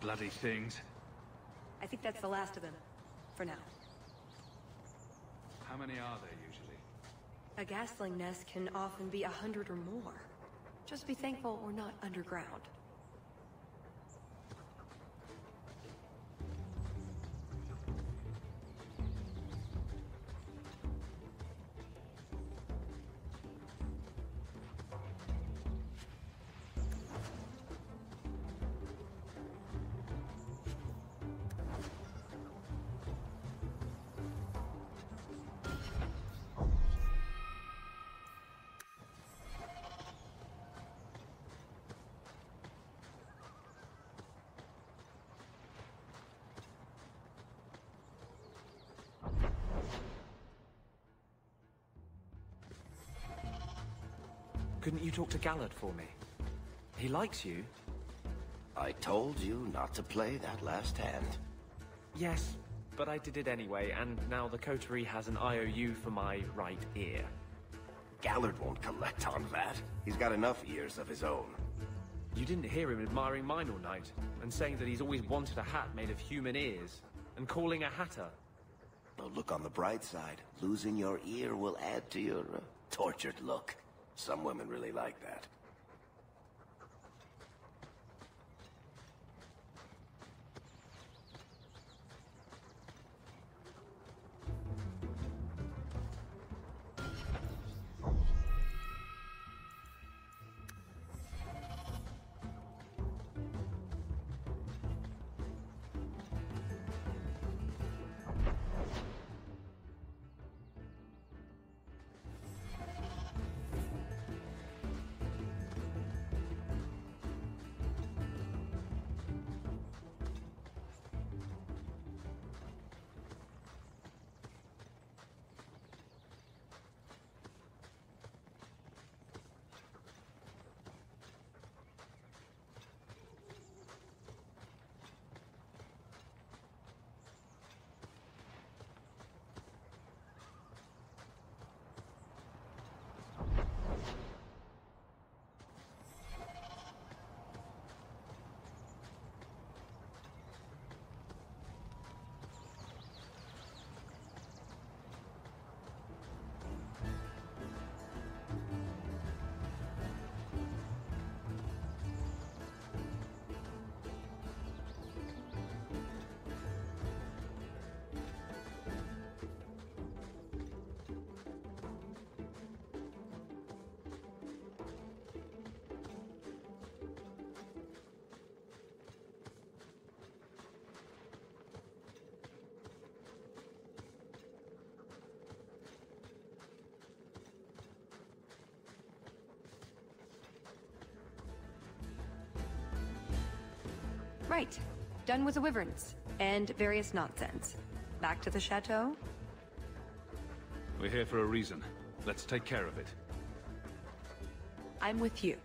bloody things. I think that's the last of them. For now. How many are there usually? A gasling nest can often be 100 or more. Just be thankful we're not underground. Couldn't you talk to Gallard for me? He likes you. I told you not to play that last hand. Yes, but I did it anyway, and now the coterie has an IOU for my right ear. Gallard won't collect on that. He's got enough ears of his own. You didn't hear him admiring mine all night, and saying that he's always wanted a hat made of human ears, and calling a hatter. But look on the bright side. Losing your ear will add to your tortured look. Some women really like that. Right. Done with the wyverns. And various nonsense. Back to the chateau? We're here for a reason. Let's take care of it. I'm with you.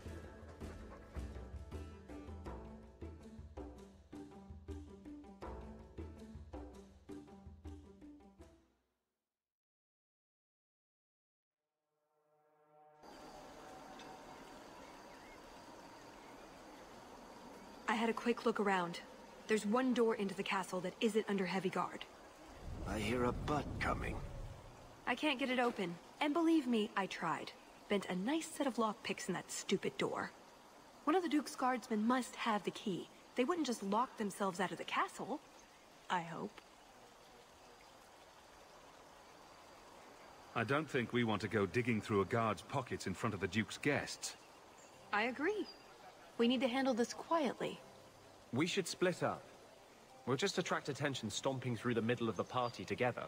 I had a quick look around. There's one door into the castle that isn't under heavy guard. I hear a butt coming. I can't get it open. And believe me, I tried. Bent a nice set of lockpicks in that stupid door. One of the Duke's guardsmen must have the key. They wouldn't just lock themselves out of the castle. I hope. I don't think we want to go digging through a guard's pockets in front of the Duke's guests. I agree. We need to handle this quietly. We should split up. We'll just attract attention stomping through the middle of the party together.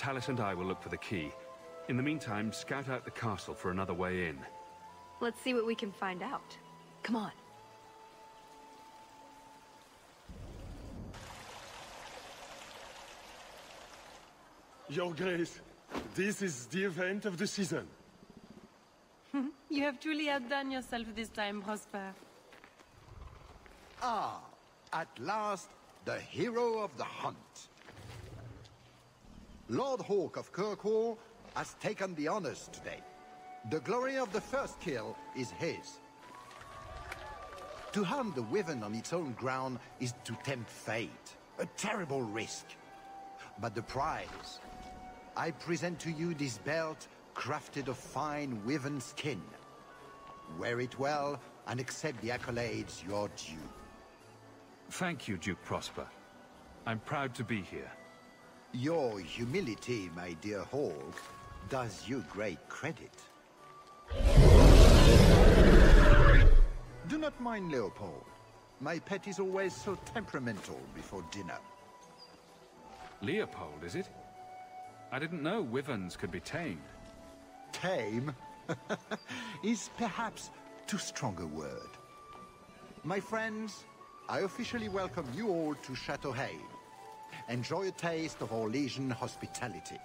Talis and I will look for the key. In the meantime, scout out the castle for another way in. Let's see what we can find out. Come on. Your Grace, this is the event of the season. You have truly outdone yourself this time, Prosper. Ah, at last, the hero of the hunt. Lord Hawk of Kirkwall has taken the honors today. The glory of the first kill is his. To hunt the wyvern on its own ground is to tempt fate. A terrible risk. But the prize... I present to you this belt crafted of fine wyvern skin. Wear it well and accept the accolades you're due. Thank you, Duke Prosper. I'm proud to be here. Your humility, my dear Hawk, does you great credit. Do not mind Leopold. My pet is always so temperamental before dinner. Leopold, is it? I didn't know wyverns could be tamed. Tame is perhaps too strong a word. My friends, I officially welcome you all to Chateau Haine. Enjoy a taste of our Legion hospitality.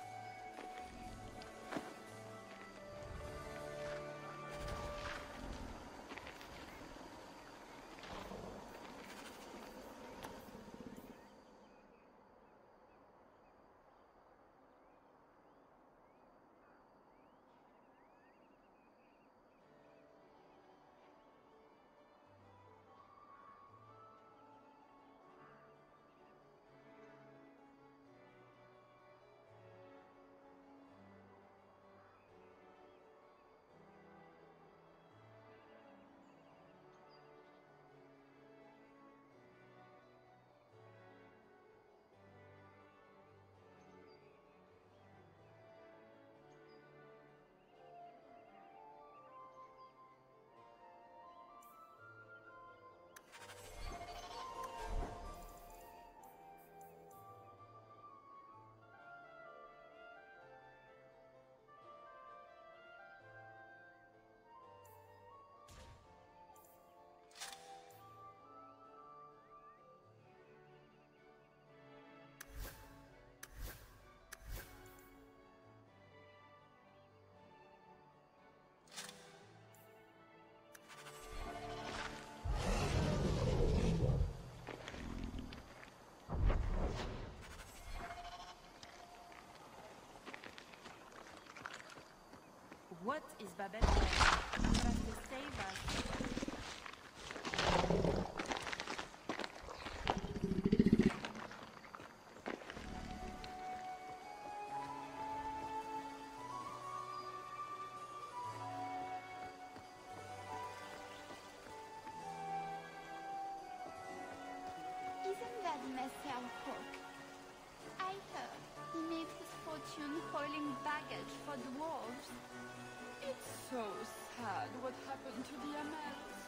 What is Babel doing? She has to save us. Isn't that Messer Hawk? I heard he made his fortune hauling baggage for dwarves. It's so sad what happened to the Amels.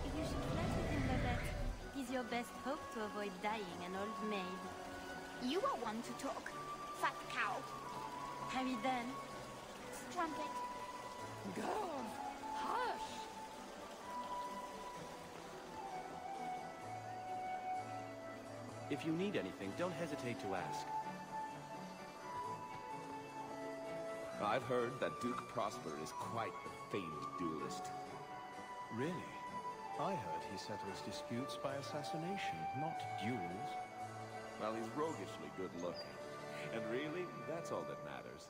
You should flirt with him, Babette. He's your best hope to avoid dying an old maid. You are one to talk, fat cow. Harry then. Strumpet. Girls, hush! If you need anything, don't hesitate to ask. I've heard that Duke Prosper is quite the famed duelist. Really? I heard he settles disputes by assassination, not duels. Well, he's roguishly good looking. And really, that's all that matters.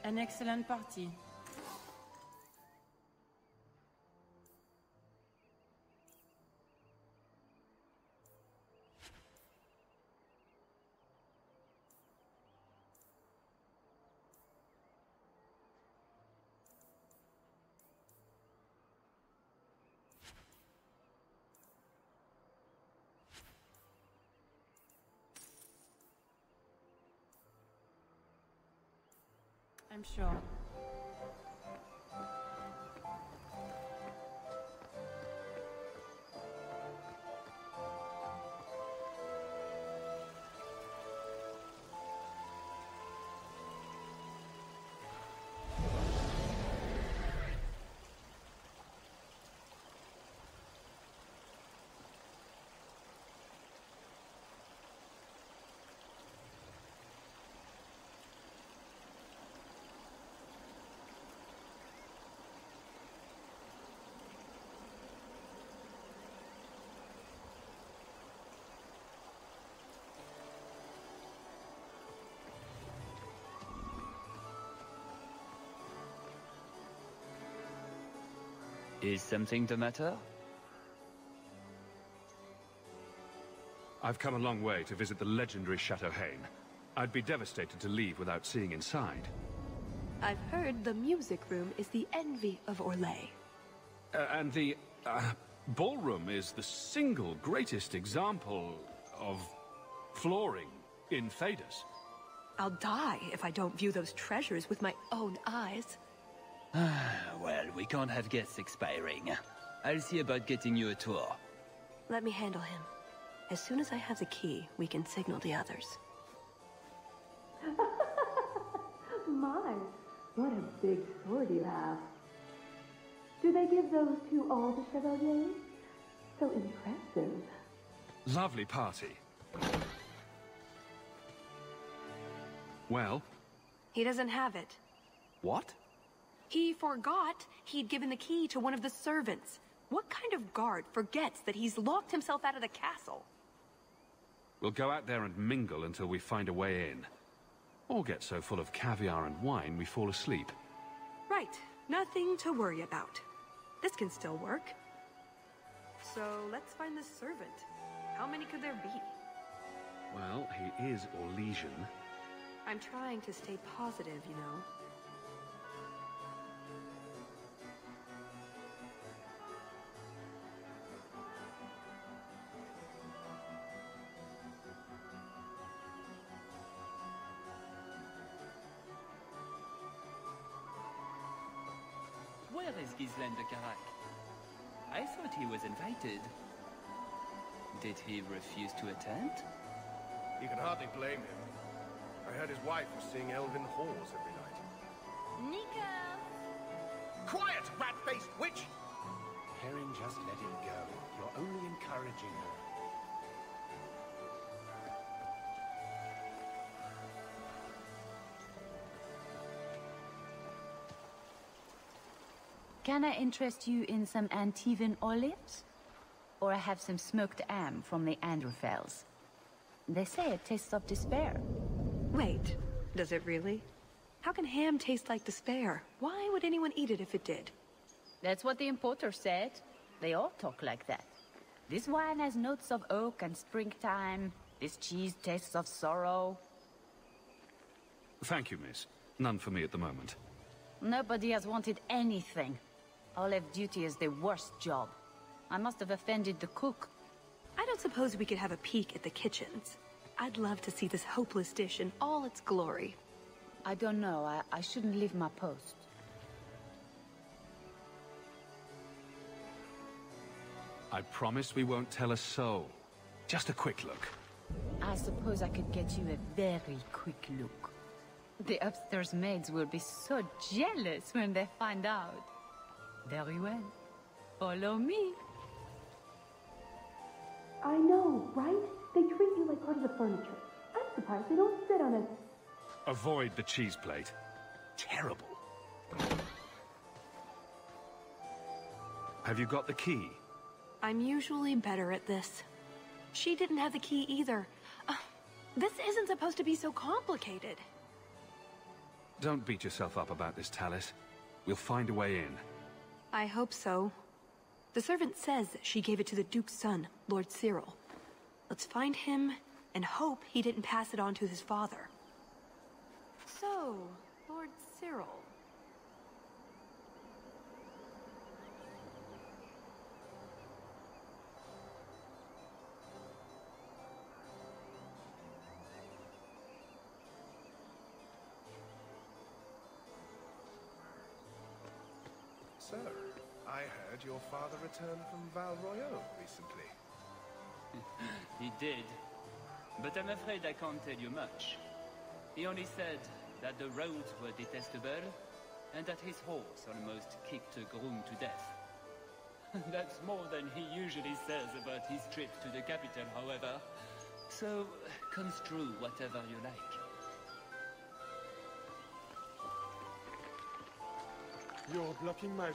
An excellent party. I'm sure. Is something the matter? I've come a long way to visit the legendary Chateau Haine. I'd be devastated to leave without seeing inside. I've heard the music room is the envy of Orlais. And the ballroom is the single greatest example of flooring in Thedas. I'll die if I don't view those treasures with my own eyes. Well, we can't have guests expiring. I'll see about getting you a tour. Let me handle him. As soon as I have the key, we can signal the others. My, what a big sword you have. Do they give those to all the chevaliers? So impressive. Lovely party. Well? He doesn't have it. What? He forgot he'd given the key to one of the servants. What kind of guard forgets that he's locked himself out of the castle? We'll go out there and mingle until we find a way in. Or get so full of caviar and wine we fall asleep. Right. Nothing to worry about. This can still work. So let's find the servant. How many could there be? Well, he is Orlesian. I'm trying to stay positive, you know. Where is Ghislaine de Carac? I thought he was invited. Did he refuse to attend? You can hardly blame him. I heard his wife was seeing elven whores every night. Nico! Quiet, rat-faced witch! Haine, just let him go. You're only encouraging her. Can I interest you in some Antivan olives? Or I have some smoked ham from the Androfels. They say it tastes of despair. Wait, does it really? How can ham taste like despair? Why would anyone eat it if it did? That's what the importer said. They all talk like that. This wine has notes of oak and springtime. This cheese tastes of sorrow. Thank you, miss. None for me at the moment. Nobody has wanted anything. Olive duty is the worst job. I must have offended the cook. I don't suppose we could have a peek at the kitchens. I'd love to see this hopeless dish in all its glory. I don't know. I shouldn't leave my post. I promise we won't tell a soul. Just a quick look. I suppose I could get you a very quick look. The upstairs maids will be so jealous when they find out. Very well. Follow me. I know, right? They treat you like part of the furniture. I'm surprised they don't sit on it. Avoid the cheese plate. Terrible. Have you got the key? I'm usually better at this. She didn't have the key either. This isn't supposed to be so complicated. Don't beat yourself up about this, Tallis. We'll find a way in. I hope so. The servant says she gave it to the Duke's son, Lord Cyril. Let's find him and hope he didn't pass it on to his father. So, Lord Cyril. So, I heard your father returned from Val Royale recently. He did. But I'm afraid I can't tell you much. He only said that the roads were detestable, and that his horse almost kicked a groom to death. That's more than he usually says about his trip to the capital, however. So, construe whatever you like. You're blocking my...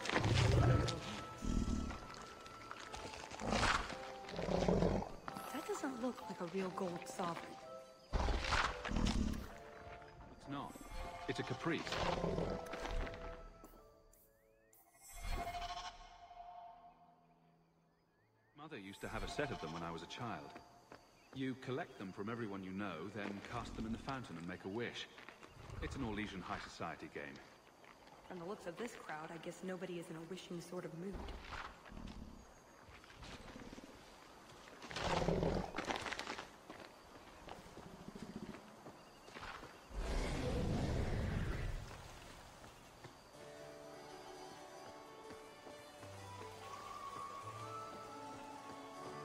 That doesn't look like a real gold sovereign. It's not. It's a caprice. Mother used to have a set of them when I was a child. You collect them from everyone you know, then cast them in the fountain and make a wish. It's an Orlesian high society game. From the looks of this crowd, I guess nobody is in a wishing sort of mood.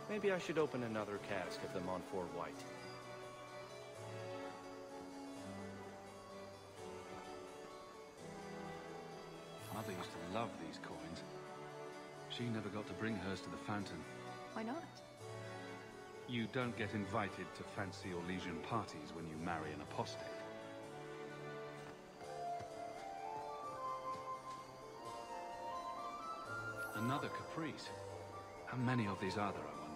Maybe I should open another cask of them on 4 white. Mother used to love these coins. She never got to bring hers to the fountain. Why not? You don't get invited to fancy Orlesian parties when you marry an apostate. Another caprice. How many of these are there, I wonder?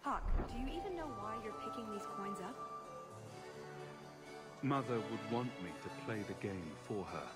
Hawk, do you even know why you're picking these coins up? Mother would want me to play the game for her.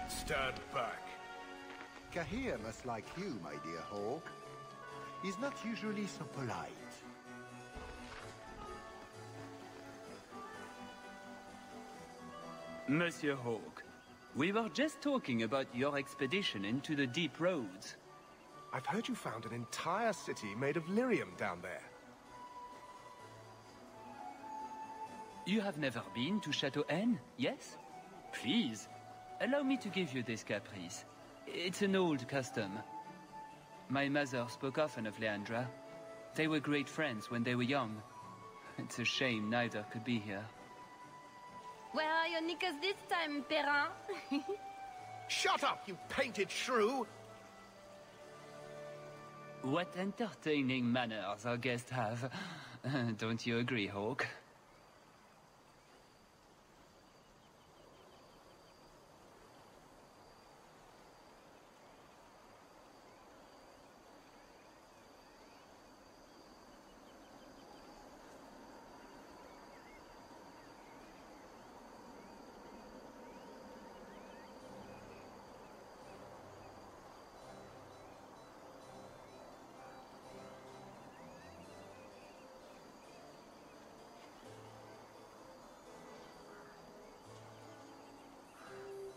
Stand back. Kahir must like you, my dear Hawk. He's not usually so polite. Monsieur Hawk, we were just talking about your expedition into the deep roads. I've heard you found an entire city made of lyrium down there. You have never been to Chateau Haine, yes? Please, allow me to give you this caprice. It's an old custom. My mother spoke often of Leandra. They were great friends when they were young. It's a shame neither could be here. Where are your knickers this time, Perrin? Shut up, you painted shrew! What entertaining manners our guests have. Don't you agree, Hawk?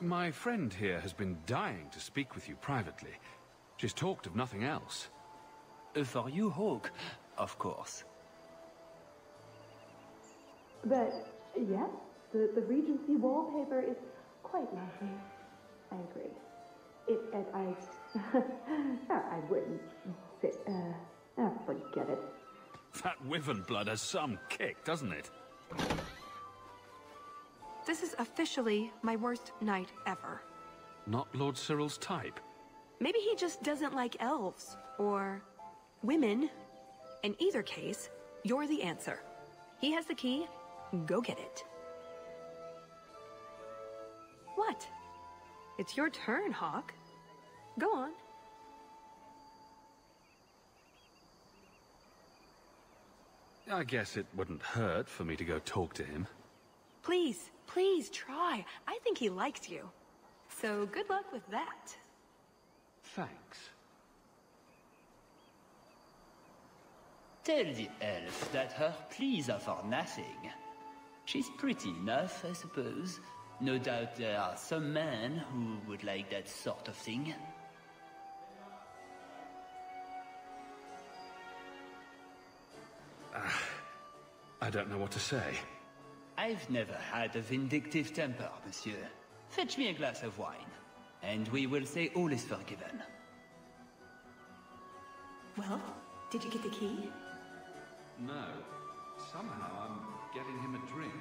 My friend here has been dying to speak with you privately. She's talked of nothing else. For you, Hawk, of course. But, yes, the Regency wallpaper is quite lovely. I agree. I wouldn't sit, forget it. That wyvern blood has some kick, doesn't it? This is officially my worst night ever. Not Lord Cyril's type. Maybe he just doesn't like elves, or women. In either case, you're the answer. He has the key, go get it. What? It's your turn, Hawk. Go on. I guess it wouldn't hurt for me to go talk to him. Please, please try. I think he likes you. So good luck with that. Thanks. Tell the elf that her pleas are for nothing. She's pretty enough, I suppose. No doubt there are some men who would like that sort of thing. I don't know what to say. I've never had a vindictive temper, monsieur. Fetch me a glass of wine, and we will say all is forgiven. Well, did you get the key? No. Somehow I'm getting him a drink.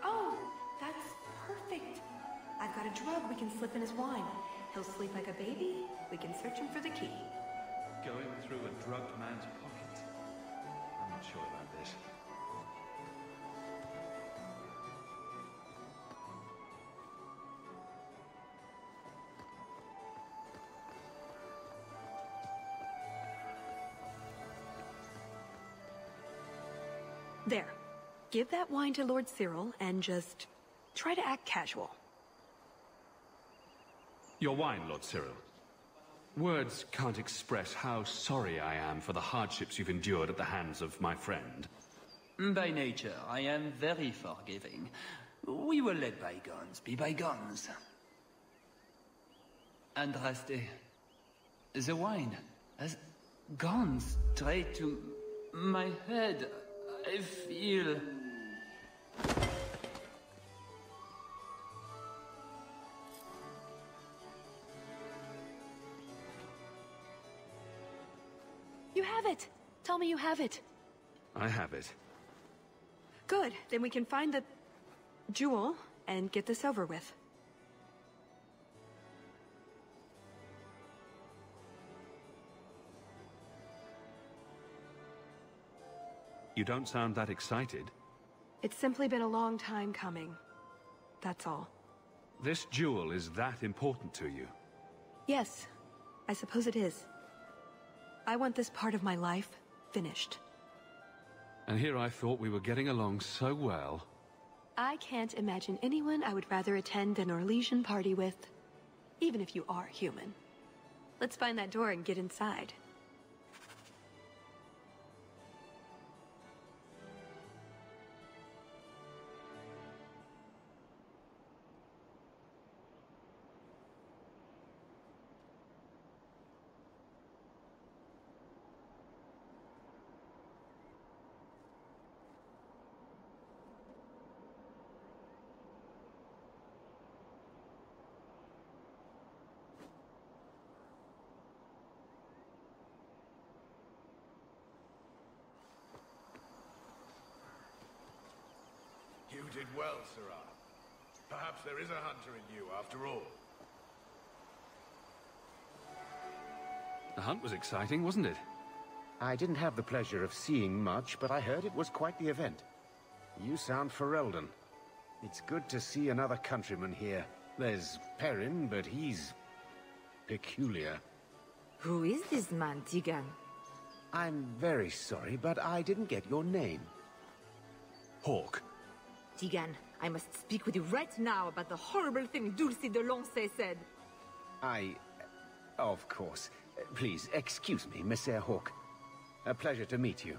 Oh, that's perfect. I've got a drug we can slip in his wine. He'll sleep like a baby. We can search him for the key. Going through a drugged man's pocket? I'm not sure about this. There. Give that wine to Lord Cyril and just try to act casual. Your wine, Lord Cyril. Words can't express how sorry I am for the hardships you've endured at the hands of my friend. By nature, I am very forgiving. We will let bygones be bygones. Andraste, the wine has gone straight to my head. I feel... You have it! Tell me you have it. I have it. Good. Then we can find the jewel and get this over with. You don't sound that excited. It's simply been a long time coming. That's all. This jewel is that important to you? Yes, I suppose it is. I want this part of my life finished. And here I thought we were getting along so well. I can't imagine anyone I would rather attend an Orlesian party with, even if you are human. Let's find that door and get inside. You did well, Sirrah. Perhaps there is a hunter in you, after all. The hunt was exciting, wasn't it? I didn't have the pleasure of seeing much, but I heard it was quite the event. You sound Ferelden. It's good to see another countryman here. There's Perrin, but he's... peculiar. Who is this man, Tigan? I'm very sorry, but I didn't get your name. Hawk. Tigan, I must speak with you right now about the horrible thing Dulcie de Lancey said. Of course. Please, excuse me, Messer Hawk. A pleasure to meet you.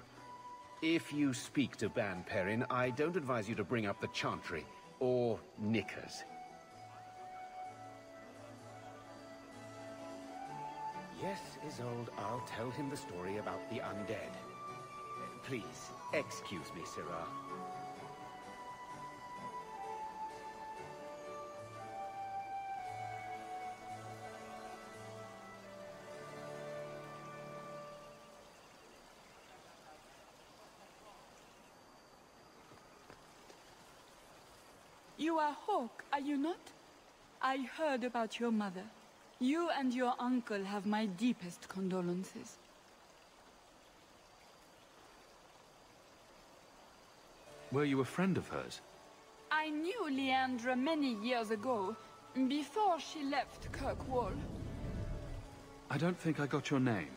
If you speak to Ban Perrin, I don't advise you to bring up the Chantry, or knickers. Yes, Isolde, I'll tell him the story about the undead. Please, excuse me, Sirrah. You are Hawk, are you not? I heard about your mother. You and your uncle have my deepest condolences. Were you a friend of hers? I knew Leandra many years ago. Before she left Kirkwall. I don't think I got your name.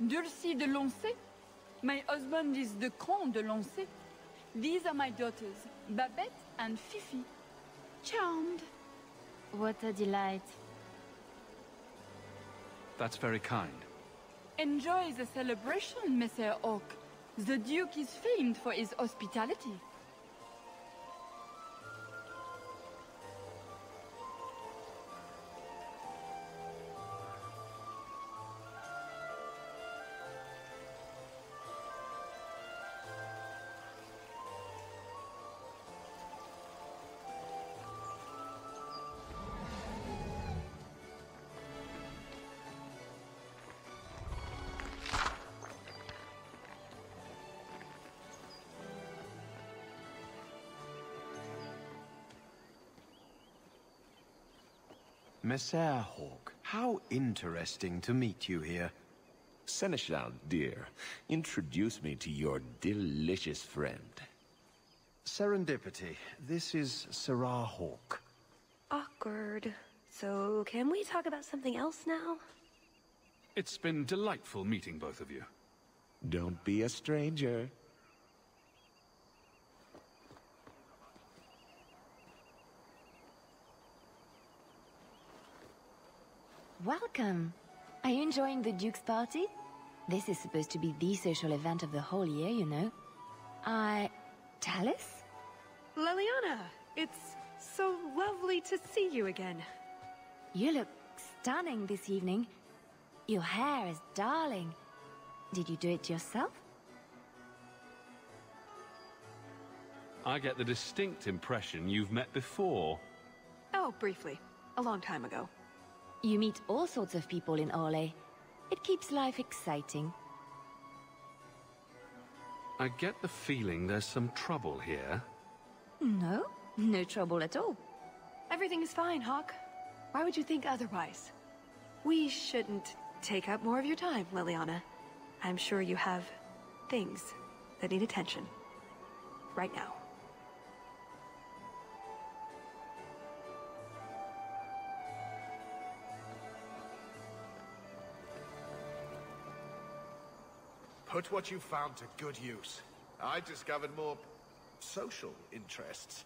Dulcie de Lancey. My husband is the Comte de Lancey. These are my daughters, Babette and Fifi. Charmed. What a delight. That's very kind. Enjoy the celebration, Monsieur Hawk. The Duke is famed for his hospitality. Messer Hawk, how interesting to meet you here. Seneschal, dear, introduce me to your delicious friend. Serendipity, this is Sarah Hawk. Awkward. So, can we talk about something else now? It's been delightful meeting both of you. Don't be a stranger. Welcome. Are you enjoying the Duke's party? This is supposed to be the social event of the whole year, you know. Talus? Leliana, it's so lovely to see you again. You look stunning this evening. Your hair is darling. Did you do it yourself? I get the distinct impression you've met before. Oh, briefly. A long time ago. You meet all sorts of people in Orlais. It keeps life exciting. I get the feeling there's some trouble here. No, no trouble at all. Everything is fine, Hawk. Why would you think otherwise? We shouldn't take up more of your time, Leliana. I'm sure you have things that need attention. Right now. Put what you found to good use. I discovered more social interests.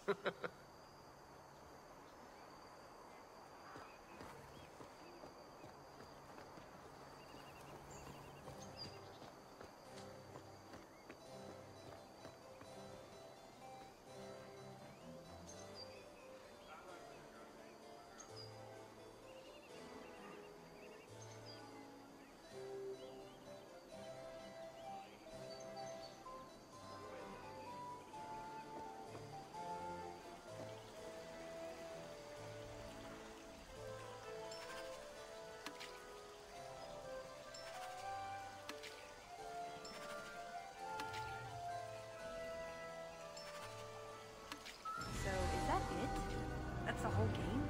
The whole game?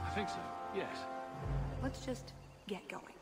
I think so, yes. Let's just get going.